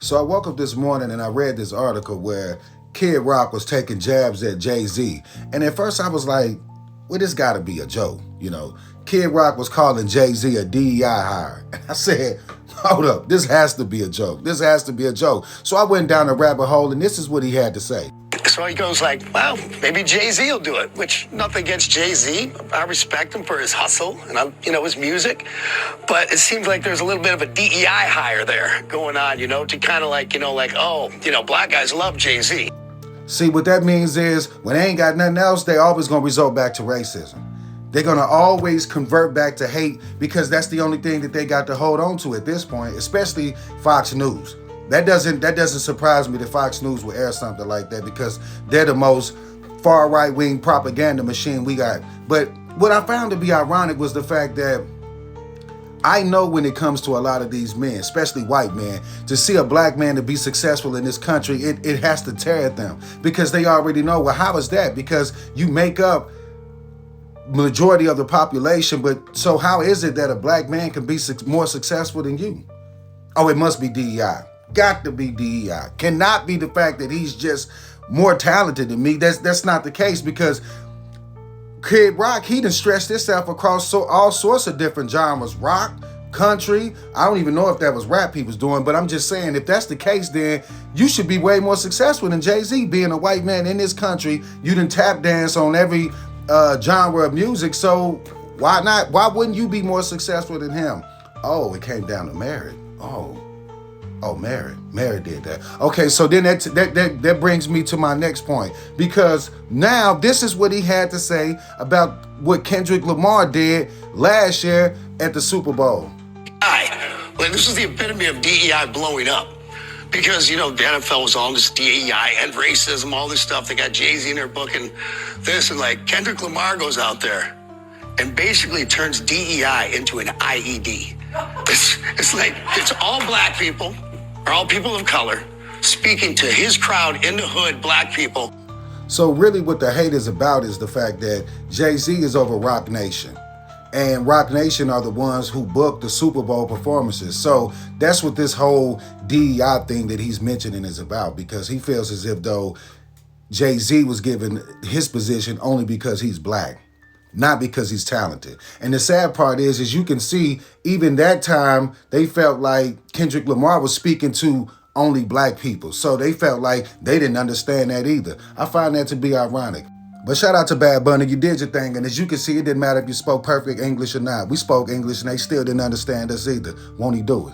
So I woke up this morning and I read this article where Kid Rock was taking jabs at Jay Z. And at first I was like, well, this gotta be a joke. Kid Rock was calling Jay Z a DEI hire. And I said, hold up, this has to be a joke. This has to be a joke. So I went down a rabbit hole and this is what he had to say. So he goes like, well, maybe Jay Z will do it, which nothing against Jay Z. I respect him for his hustle and his music. But it seems like there's a little bit of a DEI hire there going on, to kind of black guys love Jay Z. See, what that means is when they ain't got nothing else, they always gonna resort back to racism. They're gonna always convert back to hate because that's the only thing that they got to hold on to at this point, especially Fox News. That doesn't surprise me that Fox News will air something like that because they're the most far right-wing propaganda machine we got. But what I found to be ironic was the fact that I know when it comes to a lot of these men, especially white men, to see a black man to be successful in this country, it has to tear at them because they already know, well, how is that? Because you make up majority of the population, but so how is it that a black man can be more successful than you? Oh, it must be DEI. Got to be DEI. Cannot be the fact that he's just more talented than me. That's not the case because Kid Rock, he done stretched himself across all sorts of different genres. Rock, country. I don't even know if that was rap he was doing, but I'm just saying if that's the case, then you should be way more successful than Jay Z. Being a white man in this country, you done tap dance on every genre of music. So why not? Why wouldn't you be more successful than him? Oh, it came down to marriage. Oh, Mary did that. Okay, so then that brings me to my next point because now this is what he had to say about what Kendrick Lamar did last year at the Super Bowl. Well, this is the epitome of DEI blowing up because, the NFL was all this DEI and racism, all this stuff. They got Jay Z in their book and this and Kendrick Lamar goes out there and basically turns DEI into an IED. It's all black people, or all people of color, speaking to his crowd in the hood, black people. So really what the hate is about is the fact that Jay Z is over Rock Nation. And Rock Nation are the ones who booked the Super Bowl performances. So that's what this whole DEI thing that he's mentioning is about because he feels as if though Jay Z was given his position only because he's black. Not because he's talented. And the sad part is you can see even that time they felt like Kendrick Lamar was speaking to only black people. So they felt like they didn't understand that either. I find that to be ironic. But shout out to Bad Bunny, you did your thing. And as you can see, it didn't matter if you spoke perfect English or not. We spoke English and they still didn't understand us either. Won't he do it?